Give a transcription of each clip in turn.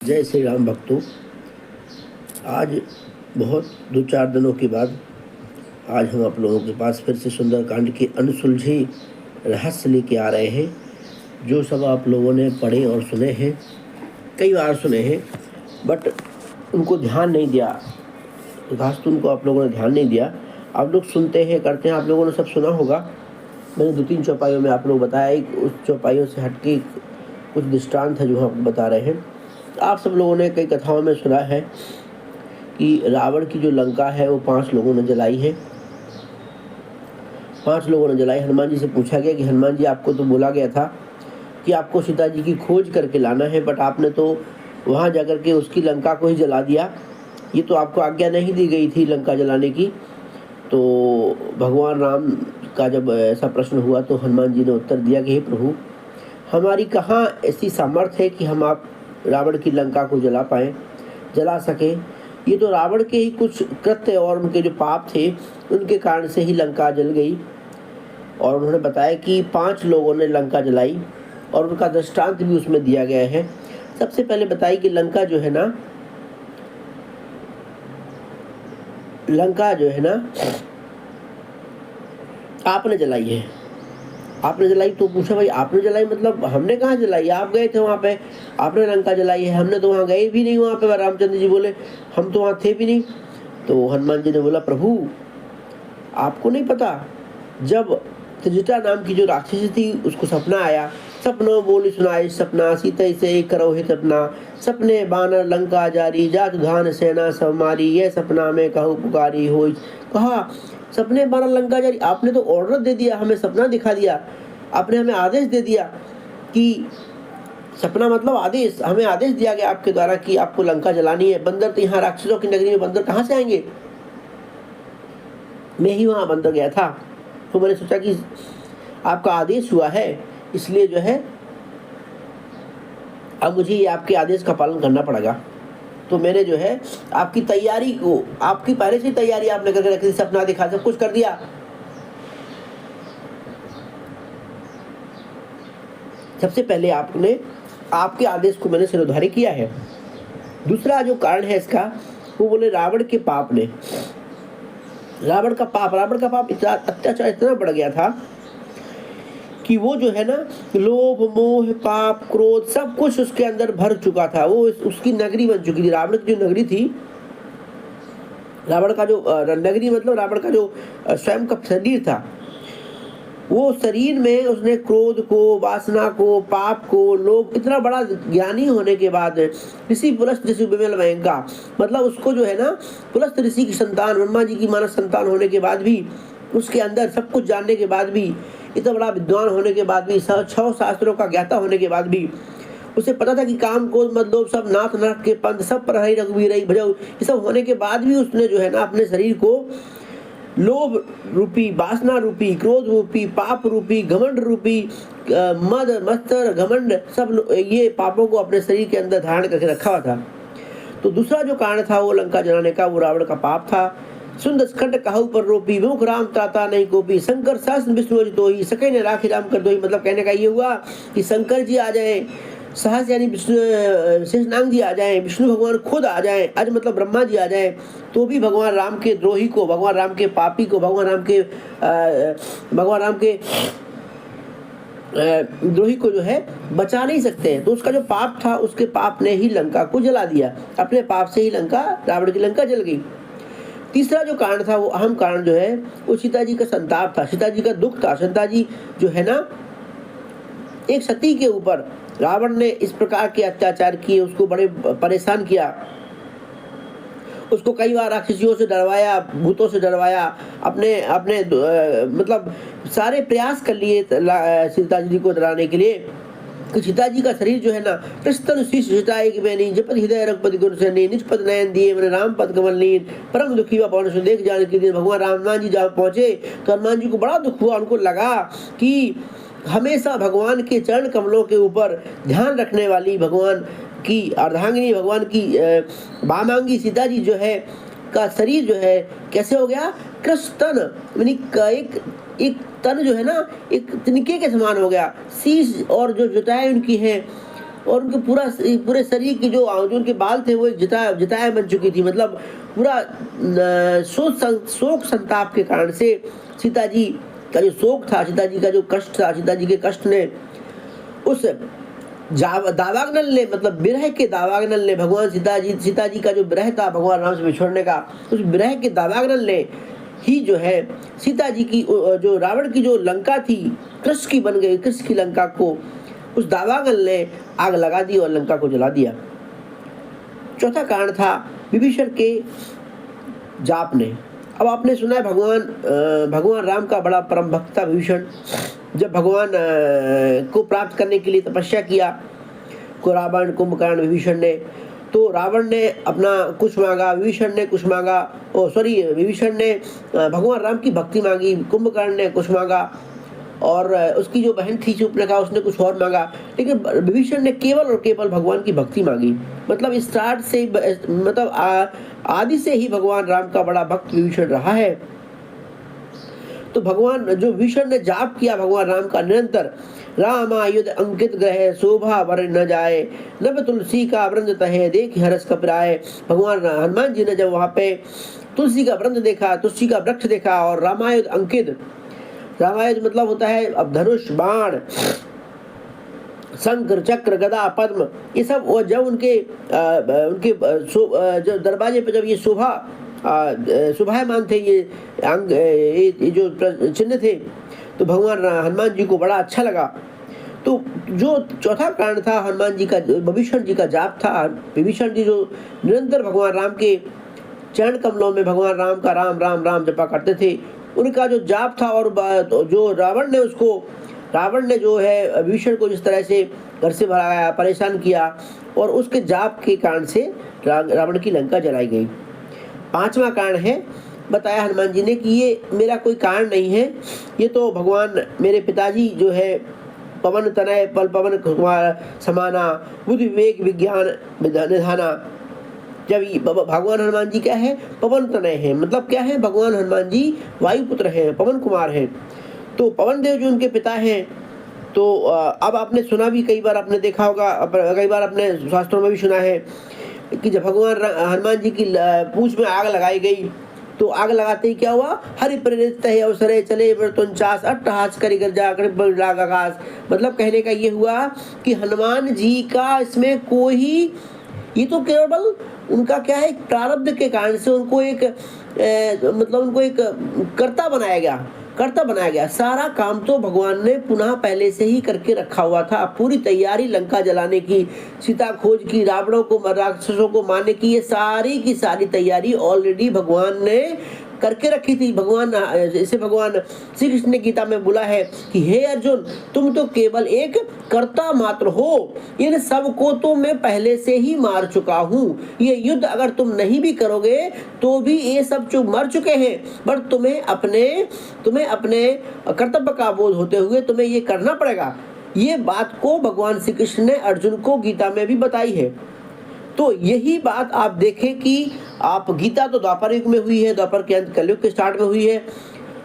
जय श्री राम भक्तों। आज बहुत 2-4 दिनों के बाद आज हम आप लोगों के पास फिर से सुंदरकांड के अनसुलझे रहस्य लेके आ रहे हैं, जो सब आप लोगों ने पढ़े और सुने हैं, कई बार सुने हैं, बट उनको ध्यान नहीं दिया। खासतौर उनको आप लोगों ने ध्यान नहीं दिया। आप लोग सुनते हैं, करते हैं, आप लोगों ने सब सुना होगा। मैंने 2-3 चौपाइयों में आप लोग बताया, एक उस चौपाइयों से हटके कुछ दृष्टांत है जो हम बता रहे हैं। आप सब लोगों ने कई कथाओं में सुना है कि रावण की जो लंका है वो 5 लोगों ने जलाई है। 5 लोगों ने जलाई। हनुमान जी से पूछा गया कि हनुमान जी, आपको तो बोला गया था कि आपको सीता जी की खोज करके लाना है, बट आपने तो वहाँ जाकर के उसकी लंका को ही जला दिया। ये तो आपको आज्ञा नहीं दी गई थी लंका जलाने की। तो भगवान राम का जब ऐसा प्रश्न हुआ तो हनुमान जी ने उत्तर दिया कि हे प्रभु, हमारी कहाँ ऐसी सामर्थ्य है कि हम आप रावण की लंका को जला पाएँ, जला सकें। ये तो रावण के ही कुछ कृत्य और उनके जो पाप थे उनके कारण से ही लंका जल गई। और उन्होंने बताया कि 5 लोगों ने लंका जलाई और उनका दृष्टांत भी उसमें दिया गया है। सबसे पहले बताई कि लंका जो है ना, आपने जलाई है। आपने जलाई तो पूछा, भाई आपने जलाई मतलब हमने कहाँ जलाई? आप गए थे वहाँ पे, आपने लंका जलाई है, हमने तो वहाँ गए भी नहीं। वहाँ पे रामचंद्र जी बोले हम तो वहाँ थे भी नहीं। तो हनुमान जी ने बोला, प्रभु आपको नहीं पता, जब त्रिजटा नाम की जो राक्षसी थी उसको सपना आया, सपनों बोली सुनाई सपना, सीता से करो हित अपना, सपने बानर लंका जारी, जात धान सेना सब मारी, ये सपना में कहूँ पुकारी हो। कहा सपने बानर लंका जारी, आपने तो ऑर्डर दे दिया, हमें सपना दिखा दिया, आपने हमें आदेश दे दिया कि सपना मतलब आदेश, हमें आदेश दिया गया आपके द्वारा कि आपको लंका जलानी है। बंदर तो यहाँ राक्षसों की नगरी में बंदर कहाँ से आएंगे? मैं ही वहाँ बंदर गया था, तो मैंने सोचा कि आपका आदेश हुआ है, इसलिए जो है अब मुझे ये आपके आदेश का पालन करना पड़ेगा। तो मैंने जो है आपकी तैयारी को, आपकी पहले से तैयारी आपने करके रखी थी, सपना दिखा, सब कुछ कर दिया। सबसे पहले आपने आपके आदेश को मैंने सिरोधार्य किया है। दूसरा जो कारण है इसका, वो बोले रावण के पाप ने, रावण का पाप इतना अत्याचार इतना बढ़ गया था कि वो जो है ना, लोभ मोह पाप क्रोध सब कुछ उसके अंदर भर चुका था। वो उसकी नगरी बन चुकी थी। रावण की जो नगरी थी, रावण का जो नगरी मतलब रावण का जो स्वयं का शरीर था, वो शरीर में उसने क्रोध को, वासना को, पाप को, लोभ, इतना बड़ा ज्ञानी होने के बाद ऋषि पुलस्त ऋषि विमल महंगा, मतलब उसको जो है ना, पुलस्त ऋषि की संतान, ब्रह्मा जी की मानस संतान होने के बाद भी, उसके अंदर सब कुछ जानने के बाद भी, इतना बड़ा विद्वान होने के बाद भी, 6 शास्त्रों का ज्ञाता होने के बाद भी, उसे पता था कि काम क्रोध मद लोभ सब नाथ नरक के पंथ सब पर हरि रघुवीर रही भजो, ये सब होने के बाद भी उसने जो है ना अपने शरीर को लोभ रूपी, वासना रूपी, क्रोध रूपी, पाप रूपी, घमंड रूपी, मद मत्सर घमंड, सब ये पापों को अपने शरीर के अंदर धारण करके रखा हुआ था। तो दूसरा जो कारण था वो लंका जलाने का, वो रावण का पाप था। सुंदर खंड कहु पर रोपी, मुख राम त्राता नहीं कोपी, शंकर सहस्र विष्णु तो ही सके ने राखी राम कर दो ही। मतलब कहने का ये हुआ कि शंकर जी आ जाए, सहस यानी विष्णु शेषनाग जी आ जाएं, विष्णु भगवान खुद आ जाएं, आज मतलब ब्रह्मा जी आ जाएं, तो भी भगवान राम के द्रोही को, भगवान राम के पापी को, भगवान राम के द्रोही को जो है बचा नहीं सकते हैं। तो उसका जो पाप था, उसके पाप ने ही लंका को जला दिया। अपने पाप से ही लंका, रावण की लंका जल गई। तीसरा जो कारण था, वो अहम कारण जो है, वो सीता जी का संताप था, सीता जी का दुख था। सीता जी जो है ना, एक सती के ऊपर रावण ने इस प्रकार के अत्याचार किए, उसको बड़े परेशान किया, उसको कई बार राक्षसियों से डरवाया, भूतों से डरवाया, अपने मतलब सारे प्रयास कर लिए सीता जी को डराने के लिए। कि सीता जी का शरीर जो है ना, कृष्ण शीश सीताई की मैनी जपत हृदय रघुपति गुण से निज पद नयन दिए मैंने राम पद कमल नीन, परम दुखी व पवन सुन देख जाने के दिन भगवान हनुमान जी जब पहुंचे तो हनुमान जी को बड़ा दुख हुआ। उनको लगा कि हमेशा भगवान के चरण कमलों के ऊपर ध्यान रखने वाली भगवान की अर्धांगिनी, भगवान की वामांगी सीता जी जो है का शरीर जो है कैसे हो गया, कृष्ण यानी एक तन जो है ना, एक तिनके के समान हो गया। शीश और जो जटाएं उनकी हैं और उनके पूरे शरीर की जो उनके बाल थे वो एक जिताया बन चुकी थी। मतलब पूरा शोक संताप के कारण से सीता जी का जो शोक था, सीता जी का जो कष्ट था, सीता जी के कष्ट ने उस दावाग्नल ने, मतलब विरह के दावाग्नल ने, भगवान सीता जी का जो विरह था भगवान राम से बिछड़ने का, उस विरह के दावाग्नल ने ही जो है सीता जी की जो रावण की जो लंका थी कृष्ण की बन गई, कृष्ण की लंका को उस दावाग्नल ने आग लगा दी और लंका को जला दिया। चौथा कारण था विभीषण के जाप ने। अब आपने सुना है भगवान राम का बड़ा परम भक्त था विभीषण। जब भगवान को प्राप्त करने के लिए तपस्या किया को रावण, कुंभकर्ण, विभीषण ने, तो रावण ने अपना कुछ मांगा, विभीषण ने कुछ मांगा, विभीषण ने भगवान राम की भक्ति मांगी, कुंभकर्ण ने कुछ मांगा, और उसकी जो बहन थी शूर्पणखा उसने कुछ और मांगा, लेकिन विभीषण ने केवल और केवल भगवान की भक्ति मांगी। मतलब स्टार्ट से, मतलब आदि से ही भगवान राम का बड़ा भक्त विभीषण रहा है। तो भगवान जो विभीषण ने जाप किया भगवान राम का निरंतर, रामायुध अंकित ग्रह शोभा वर न जाए, नभ तुलसी का वृंद तहे देख हरस कपराए। भगवान हनुमान जी ने जब वहां पे तुलसी का वृंद देखा, तुलसी का वृक्ष देखा, और रामायुध अंकित, रामायुध मतलब होता है अब धनुष, बाण, शंकर, चक्र, गदा, पद्म, ये सब जब उनके जो दरवाजे पे जब ये शोभायमान थे, ये जो चिन्ह थे, तो भगवान हनुमान जी को बड़ा अच्छा लगा। तो जो चौथा कारण था हनुमान जी का, विभीषण जी का जाप था। विभीषण जी जो निरंतर भगवान राम के चरण कमलों में भगवान राम का राम राम राम जपा करते थे, उनका जो जाप था। और जो रावण ने जो है विभीषण को जिस तरह से घर से भगाया, परेशान किया, और उसके जाप के कारण से रावण की लंका जलाई गई। पांचवा कारण है, बताया हनुमान जी ने कि ये मेरा कोई कारण नहीं है, ये तो भगवान मेरे पिताजी जो है पवन तनय पल पवन कुमार समाना, बुद्धि विवेक विज्ञान निधाना। जब भगवान हनुमान जी क्या है, पवन तनय है, मतलब क्या है, भगवान हनुमान जी वायुपुत्र हैं, पवन कुमार हैं। तो पवन देव जो उनके पिता हैं, तो अब आपने सुना भी, कई बार आपने देखा होगा, कई बार अपने शास्त्रों में भी सुना है कि जब भगवान हनुमान जी की पूंछ में आग लगाई गई, तो आग लगाते ही क्या हुआ, हरि प्रेरित अवसरे चले 49 अट्टहास करी गर्जा लाग आकाश। मतलब कहने का ये हुआ कि हनुमान जी का इसमें कोई, ये तो केवल उनका क्या है, प्रारब्ध के कारण से उनको एक मतलब उनको एक कर्ता बनाया गया। सारा काम तो भगवान ने पुनः पहले से ही करके रखा हुआ था। पूरी तैयारी लंका जलाने की, सीता खोज की, रावणों को, राक्षसों को मारने की, ये सारी की सारी तैयारी ऑलरेडी भगवान ने करके रखी थी। इसे भगवान श्री कृष्ण ने गीता में बोला है कि हे अर्जुन, तुम तो केवल एक कर्ता मात्र हो, इन सब को तो मैं पहले से ही मार चुका हूँ। ये युद्ध अगर तुम नहीं भी करोगे तो भी ये सब जो मर चुके हैं, पर तुम्हें अपने कर्तव्य का बोध होते हुए तुम्हें ये करना पड़ेगा। ये बात को भगवान श्री कृष्ण ने अर्जुन को गीता में भी बताई है। तो यही बात आप देखें कि आप गीता तो द्वापर युग में हुई है, द्वापर के अंत कलयुग के स्टार्ट में हुई है,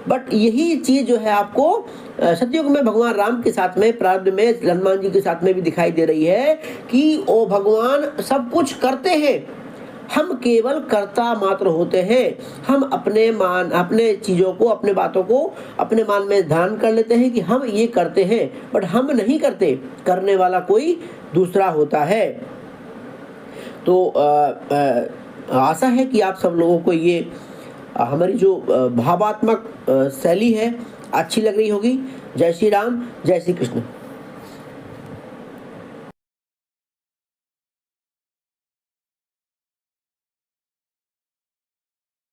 बट यही चीज जो है आपको सतयुग में भगवान राम के साथ में, प्रारब्ध में हनुमान जी के साथ में भी दिखाई दे रही है कि वो भगवान सब कुछ करते हैं, हम केवल कर्ता मात्र होते हैं। हम अपने चीजों को, अपने बातों को अपने मान में ध्यान कर लेते हैं कि हम ये करते हैं, बट हम नहीं करते, करने वाला कोई दूसरा होता है। तो आशा है कि आप सब लोगों को ये हमारी जो भावात्मक शैली है अच्छी लग रही होगी। जय श्री राम, जय श्री कृष्ण।